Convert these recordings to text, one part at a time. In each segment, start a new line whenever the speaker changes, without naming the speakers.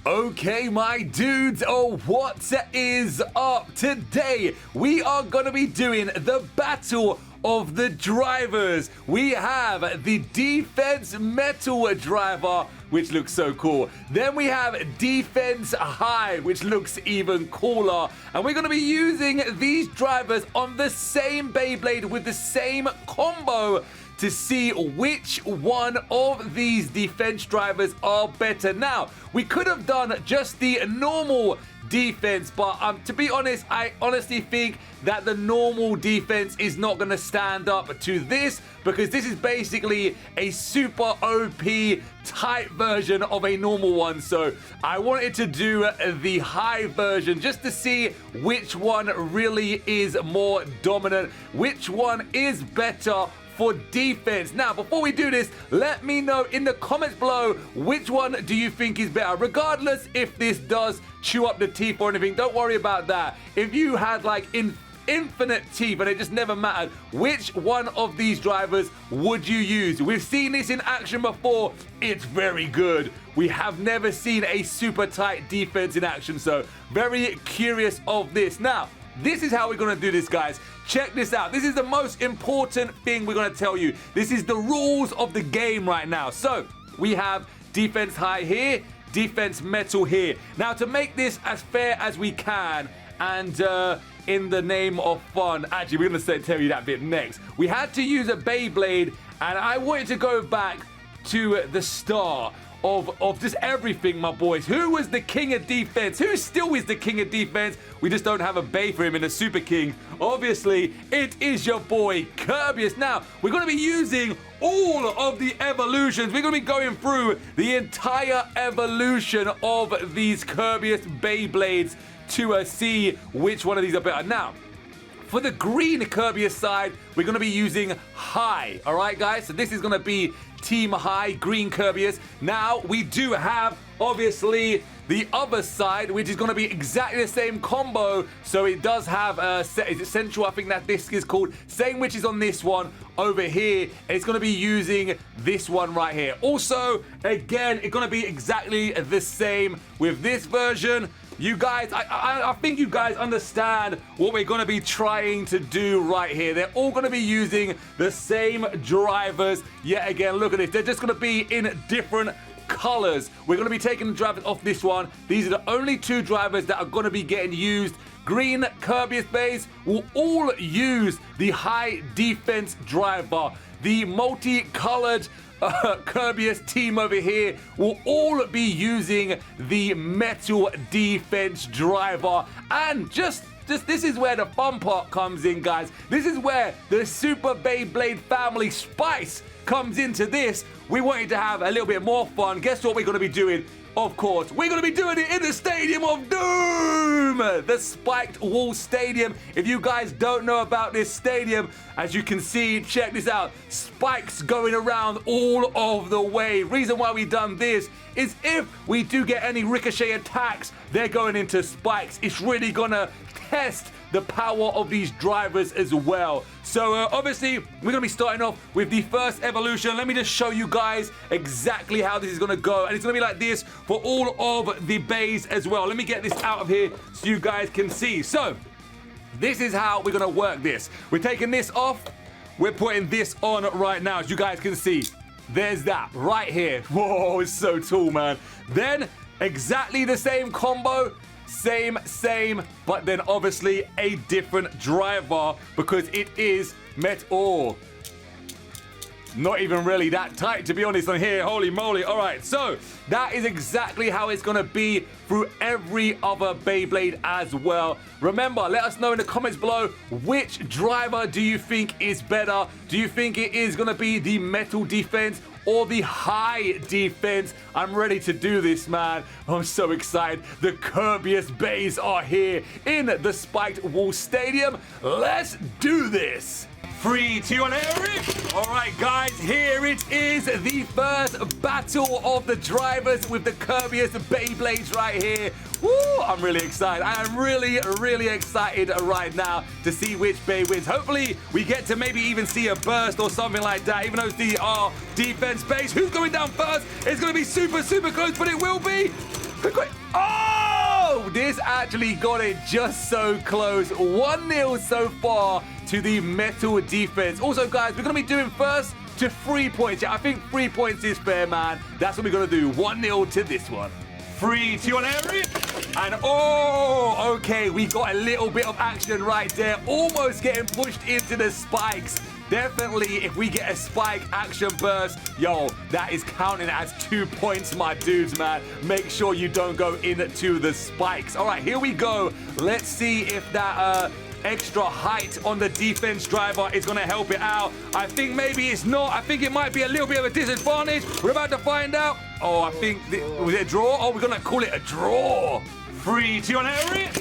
Okay, my dudes, what is up? Today, we are going to be doing the battle of the drivers. We have the Defense Metal driver, which looks so cool. Then we have Defense High, which looks even cooler. And we're going to be using these drivers on the same Beyblade with the same combo to see which one of these defense drivers are better. Now, we could have done just the normal defense, but to be honest, I honestly think that the normal defense is not going to stand up to this, because this is basically a super OP type version of a normal one. So I wanted to do the high version just to see which one really is more dominant, which one is better for defense. Now, before we do this, let me know in the comments below which one do you think is better. Regardless if this does chew up the teeth or anything, don't worry about that. If you had like infinite teeth and it just never mattered, which one of these drivers would you use? We've seen this in action before. It's very good. We have never seen a super tight defense in action, so very curious of this. Now, this is how we're going to do this, guys. Check this out. This is the most important thing we're going to tell you. This is the rules of the game right now. So we have defense high here, defense metal here. Now, to make this as fair as we can, and in the name of fun, actually, we're going to tell you that bit next. We had to use a Beyblade, and I wanted to go back to the start of just everything, my boys. Who was the king of defense? Who still is the king of defense? We just don't have a bay for him in the Superking. Obviously, it is your boy, Kirbyus. Now, we're going to be using all of the evolutions. We're going to be going through the entire evolution of these Kirbyus Beyblades to see which one of these are better. Now, for the green Kirbyus side, we're going to be using high. All right, guys? So this is going to be Team High, green Kirbyus. Now, we do have, obviously, the other side, which is going to be exactly the same combo. So it does have, is it Central? I think that this is called. Same which is on this one over here. It's going to be using this one right here. Also, again, it's going to be exactly the same with this version. You guys, I think you guys understand what we're going to be trying to do right here. They're all going to be using the same drivers. Yet again, look at this. They're just going to be in different colors. We're going to be taking the drivers off this one. These are the only two drivers that are going to be getting used. Green Kirbyus Bays will all use the high defense driver. The multicolored Kirbyus team over here will all be using the metal defense driver. And just this is where the fun part comes in, guys. This is where the Super Beyblade family spice comes into this. We wanted to have a little bit more fun. Guess what we're going to be doing? Of course, we're going to be doing it in the Stadium of Doom! The spiked wall stadium. If you guys don't know about this stadium, as you can see, check this out. Spikes going around all of the way. Reason why we done this is if we do get any ricochet attacks, they're going into spikes. It's really going to test the power of these drivers as well. So obviously, we're going to be starting off with the first evolution. Let me just show you guys exactly how this is going to go. And it's going to be like this for all of the bays as well. Let me get this out of here so you guys can see. So this is how we're going to work this. We're taking this off. We're putting this on right now, as you guys can see. There's that right here. Whoa, it's so tall, man. Then exactly the same combo. Same, but then obviously a different driver because it is metal. Not even really that tight, to be honest, on here. Holy moly. All right, so that is exactly how it's going to be through every other Beyblade as well. Remember, let us know in the comments below, which driver do you think is better? Do you think it is going to be the metal defense or the high defense? I'm ready to do this, man. I'm so excited. The Kirbyus Bays are here in the spiked wall stadium. Let's do this. 3, 2, 1, Eric! Alright guys, here it is, the first battle of the drivers with the Kirbyus Beyblades right here. Woo! I'm really excited. I am really excited right now to see which Bay wins. Hopefully, we get to maybe even see a burst or something like that, even though it's our defense base. Who's going down first? It's going to be super close, but it will be Oh, this actually got it just so close. 1-0 so far to the metal defense. Also, guys, we're going to be doing first to 3 points. Yeah, I think 3 points is fair, man. That's what we're going to do. 1-0 to this one. 3, 2 on area. And oh, okay, we got a little bit of action right there. Almost getting pushed into the spikes. Definitely, if we get a spike action burst, yo, that is counting as 2 points, my dudes, man. Make sure you don't go into the spikes. All right, here we go. Let's see if that extra height on the defense driver is going to help it out. I think maybe it's not. I think it might be a little bit of a disadvantage. We're about to find out. Oh, I think, was it a draw? Oh, we're going to call it a draw. 3, 2 on area.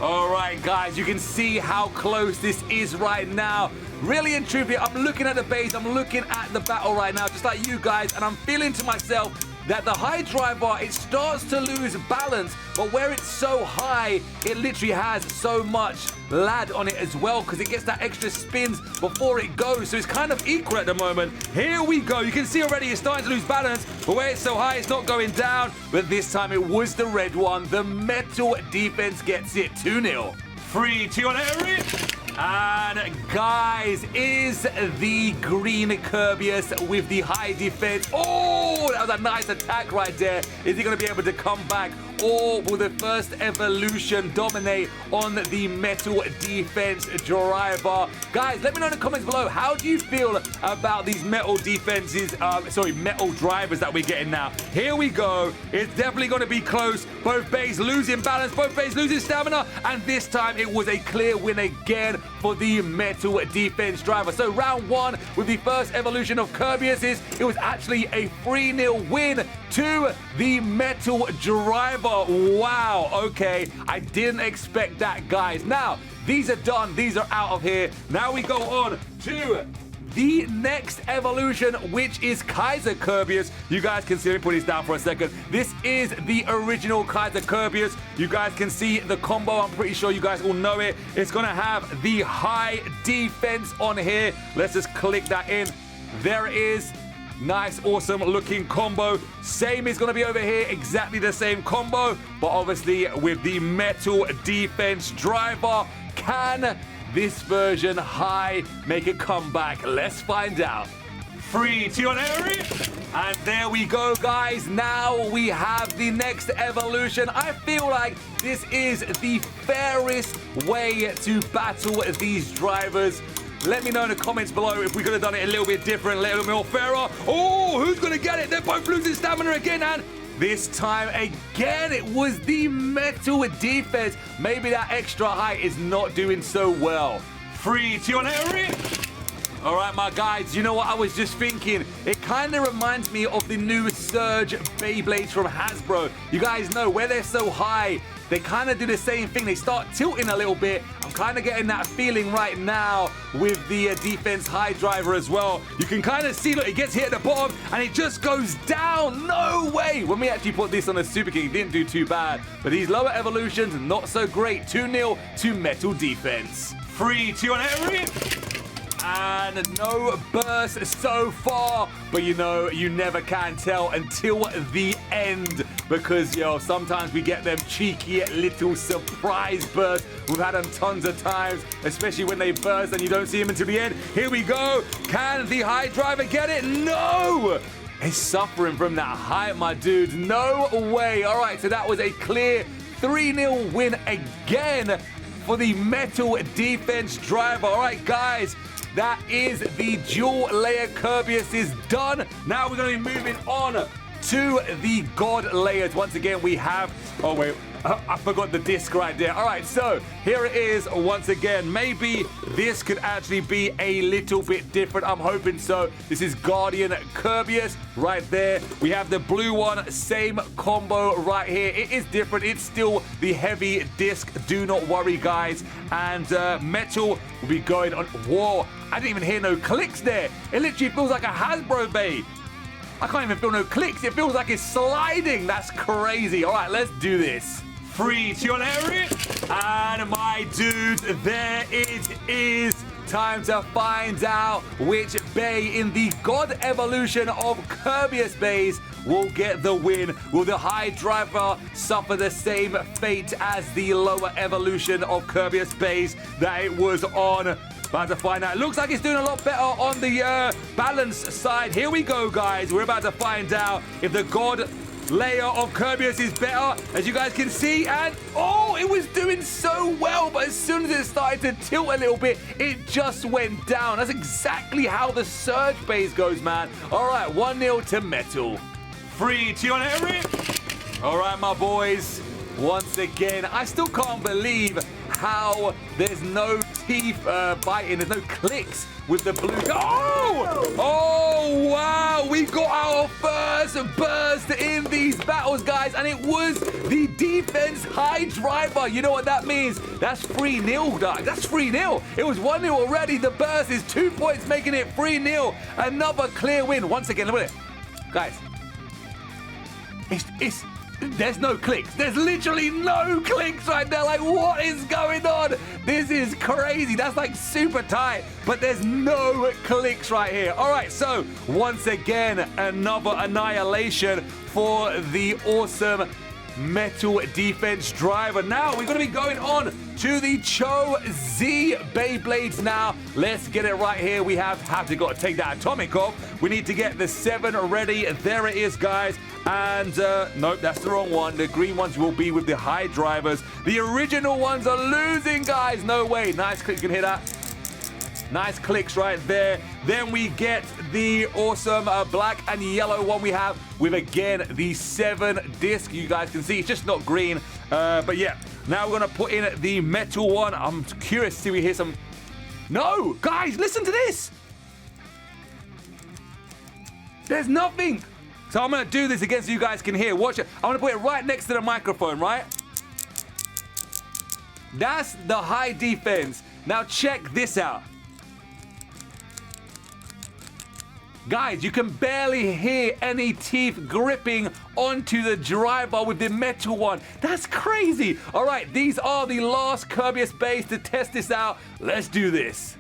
All right, guys, you can see how close this is right now. Really and truthfully, I'm looking at the base, I'm looking at the battle right now, just like you guys, and I'm feeling to myself that the high driver, it starts to lose balance, but where it's so high, it literally has so much lad on it as well, because it gets that extra spins before it goes, so it's kind of equal at the moment. Here we go. You can see already it's starting to lose balance, but where it's so high, it's not going down, but this time it was the red one. The metal defense gets it 2-0. 3, 2 on area. And guys, is the green Kirbyus with the high defense. Oh, that was a nice attack right there. Is he going to be able to come back? Or will the first evolution dominate on the metal defense driver? Guys, let me know in the comments below, how do you feel about these metal defenses, metal drivers that we're getting now? Here we go. It's definitely going to be close. Both bays losing balance, both bays losing stamina, and this time it was a clear win again for the metal defense driver. So round one with the first evolution of Kirbyus, it was actually a 3-0 win to the metal driver. Wow, okay, I didn't expect that, guys. Now, these are done, these are out of here. Now we go on to the next evolution, which is Kaiser Kirbyus. You guys can see, let me put this down for a second. This is the original Kaiser Kirbyus. You guys can see the combo. I'm pretty sure you guys all know it. It's gonna have the high defense on here. Let's just click that in. There it is. Nice, awesome looking combo. Same is going to be over here, exactly the same combo, but obviously with the metal defense driver. Can this version high make a comeback? Let's find out. 3, 2 on area. And there we go, guys. Now we have the next evolution. I feel like this is the fairest way to battle these drivers. Let me know in the comments below if we could have done it a little bit different, a little bit more fairer. Oh, who's going to get it? They're both losing stamina again, and this time again, it was the metal defense. Maybe that extra height is not doing so well. 3, 2 on area. All right, my guys, you know what I was just thinking? It kind of reminds me of the new Surge Beyblades from Hasbro. You guys know, where they're so high, they kind of do the same thing. They start tilting a little bit. I'm kind of getting that feeling right now with the defense high driver as well. You can kind of see, look, it gets hit at the bottom and it just goes down. No way. When we actually put this on a Superking, it didn't do too bad. But these lower evolutions, not so great. 2-0 to metal defense. 3, 2 on area. And no burst so far, but you know, you never can tell until the end, because yo, sometimes we get them cheeky little surprise bursts. We've had them tons of times, especially when they burst and you don't see them until the end. Here we go. Can the high driver get it? No! He's suffering from that height, my dudes. No way. All right, so that was a clear 3-0 win again for the metal defense driver. All right, guys. That is the dual layer Kirbyus is done. Now we're going to be moving on to the God layers. Once again, we have... Oh, wait. I forgot the disc right there. All right, so here it is once again. Maybe this could actually be a little bit different. I'm hoping so. This is Guardian Kirbyus right there. We have the blue one, same combo right here. It is different. It's still the heavy disc. Do not worry, guys. And metal will be going on. Whoa, I didn't even hear no clicks there. It literally feels like a Hasbro Bay. I can't even feel no clicks. It feels like it's sliding. That's crazy. All right, let's do this. 3, 2 on area. And my dudes, there it is. Time to find out which bay in the God evolution of Kirbyus bays will get the win? Will the high driver suffer the same fate as the lower evolution of Kirby Space that it was on? About to find out. Looks like it's doing a lot better on the balance side. Here we go, guys. We're about to find out if the God layer of Kirby's is better, as you guys can see. And oh, it was doing so well, but as soon as it started to tilt a little bit, it just went down. That's exactly how the surge base goes, man. All right, 1-0 to Metal. 3-2 on Eric. All right, my boys. Once again, I still can't believe how there's no teeth biting, there's no clicks with the blue. Oh! Oh, wow! We got our first burst in these battles, guys, and it was the defense high driver. You know what that means? That's 3-0, Doug. That's 3-0. It was 1-0 already. The burst is 2 points, making it 3-0. Another clear win. Once again, look at it. Guys, there's no clicks. There's literally no clicks right there. Like, what is going on? This is crazy. That's like super tight, but there's no clicks right here. All right, so once again, another annihilation for the awesome Metal defense driver. Now we're going to be going on to the Cho-Z Beyblades now. Let's get it right here. We got to take that atomic off. We need to get the 7 ready. There it is, guys. And nope, that's the wrong one. The green ones will be with the high drivers. The original ones are losing, guys. No way. Nice click. You can hear that. Nice clicks right there. Then we get the awesome black and yellow one we have with, again, the 7 disc. You guys can see it's just not green. But yeah, now we're going to put in the metal one. I'm curious to see if we hear some. No, guys, listen to this. There's nothing. So I'm going to do this again so you guys can hear. Watch it. I'm going to put it right next to the microphone, right? That's the high defense. Now check this out. Guys, you can barely hear any teeth gripping onto the driver with the metal one. That's crazy. All right, these are the last Kirby Space to test this out. Let's do this.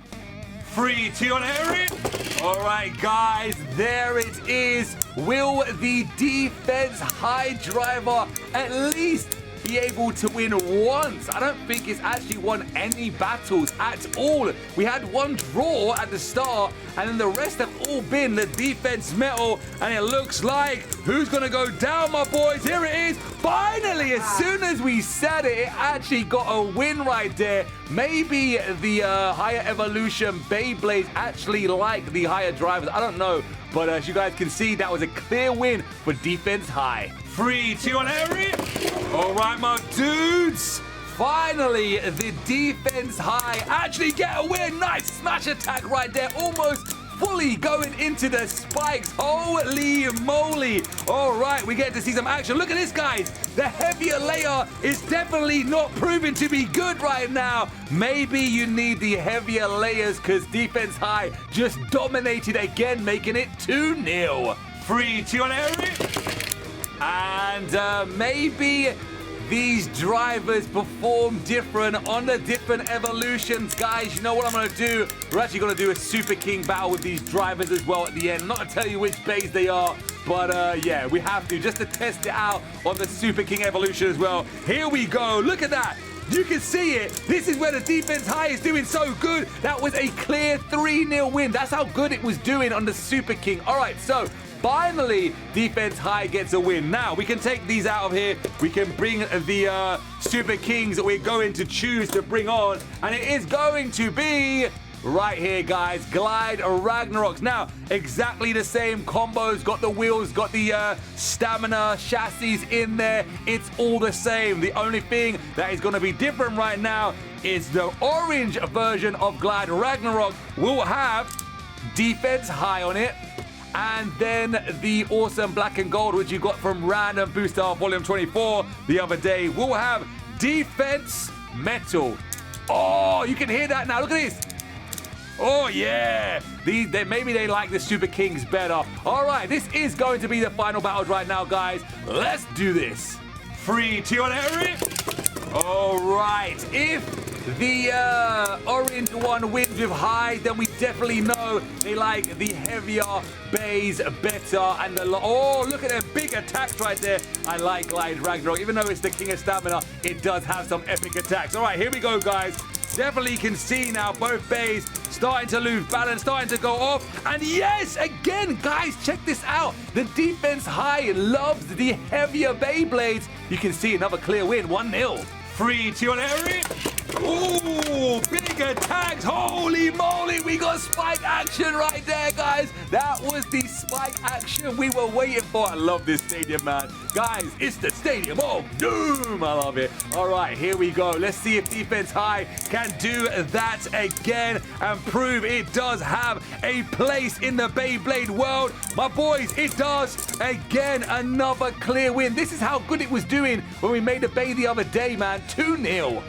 3, 2 on Harry. All right, guys, there it is. Will the defense high driver at least be able to win once? I don't think it's actually won any battles at all. We had one draw at the start, and then the rest have all been the defense metal, and it looks like who's gonna go down, my boys? Here it is. Finally, as soon as we said it, it actually got a win right there. Maybe the higher evolution Beyblades actually like the higher drivers. I don't know, but as you guys can see, that was a clear win for defense high. 3, 2 on Harry. All right, my dudes. Finally, the defense high actually get a win. Nice smash attack right there. Almost fully going into the spikes. Holy moly. All right, we get to see some action. Look at this, guys. The heavier layer is definitely not proving to be good right now. Maybe you need the heavier layers because defense high just dominated again, making it 2-0. 3, 2 on Harry. And maybe these drivers perform different on the different evolutions. Guys, you know what I'm going to do? We're actually going to do a Super King battle with these drivers as well at the end. I'm not going to tell you which base they are, but yeah, we have to just to test it out on the Super King evolution as well. Here we go. Look at that. You can see it. This is where the defense high is doing so good. That was a clear 3-0 win. That's how good it was doing on the Super King. All right, so finally, defense high gets a win. Now, we can take these out of here. We can bring the Super Kings that we're going to choose to bring on. And it is going to be right here, guys. Glide Ragnaroks. Now, exactly the same combos. Got the wheels, got the stamina chassis in there. It's all the same. The only thing that is going to be different right now is the orange version of Glide Ragnarok will have defense high on it. And then the awesome black and gold, which you got from Random Booster Volume 24 the other day, will have defense metal. Oh, you can hear that now. Look at this. Oh, yeah. Maybe they like the Super Kings better. All right, this is going to be the final battle right now, guys. Let's do this. 3, 2 on Harry. All right. If the orange one wins with high, then we definitely know they like the heavier bays better. And oh, look at them big attacks right there. I like Ragnarok. Even though it's the king of stamina, it does have some epic attacks. All right, here we go, guys. Definitely can see now both bays starting to lose balance, starting to go off. And yes, again, guys, check this out. The defense high loves the heavier Beyblades. You can see another clear win, 1-0. 3-2 on Eric. Ooh, big attacks. Holy moly, we got spike action right there, guys. That was the spike action we were waiting for. I love this stadium, man. Guys, it's the stadium of doom. I love it. All right, here we go. Let's see if Defense High can do that again and prove it does have a place in the Beyblade world. My boys, it does. Again, another clear win. This is how good it was doing when we made the Bay the other day, man. 2-0.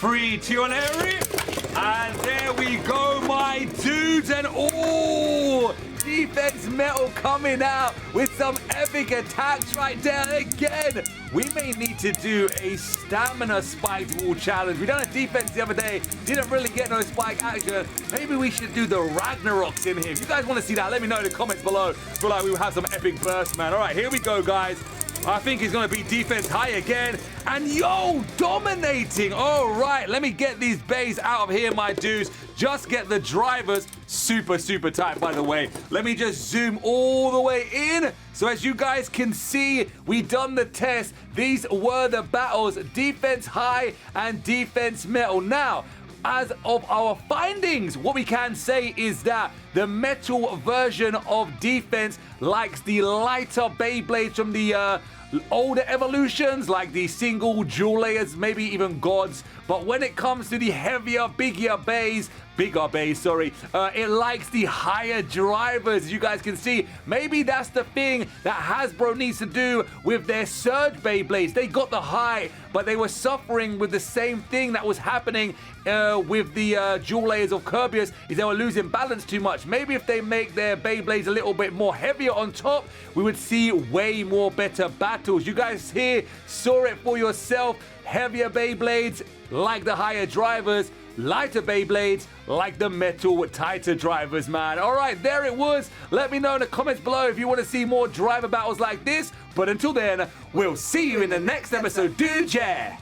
3-2 on Eric. And there we go, my dudes. And oh, defense metal coming out with some epic attacks right there again. We may need to do a stamina spiked wall challenge. We done a defense the other day. Didn't really get no spike action. Maybe we should do the Ragnaroks in here. If you guys want to see that, let me know in the comments below. I feel like we will have some epic bursts, man. All right, here we go, guys. I think he's going to be defense high again. And yo, dominating. All right, let me get these bays out of here, my dudes. Just get the drivers super tight, by the way. Let me just zoom all the way in. So as you guys can see, we done the test. These were the battles, defense high and defense metal. Now, as of our findings, what we can say is that the metal version of defense likes the lighter Beyblades from the older evolutions, like the single jewel layers, maybe even gods. But when it comes to the heavier, bigger bays, it likes the higher drivers. As you guys can see, maybe that's the thing that Hasbro needs to do with their Surge Beyblades. They got the high, but they were suffering with the same thing that was happening with the jewel layers of Kirby's, is they were losing balance too much. Maybe if they make their Beyblades a little bit more heavier on top, we would see way more better battles. You guys here saw it for yourself. Heavier Beyblades like the higher drivers, lighter Beyblades like the metal tighter drivers, man. All right, there it was. Let me know in the comments below if you want to see more driver battles like this. But until then, we'll see you in the next episode, dude. Yeah.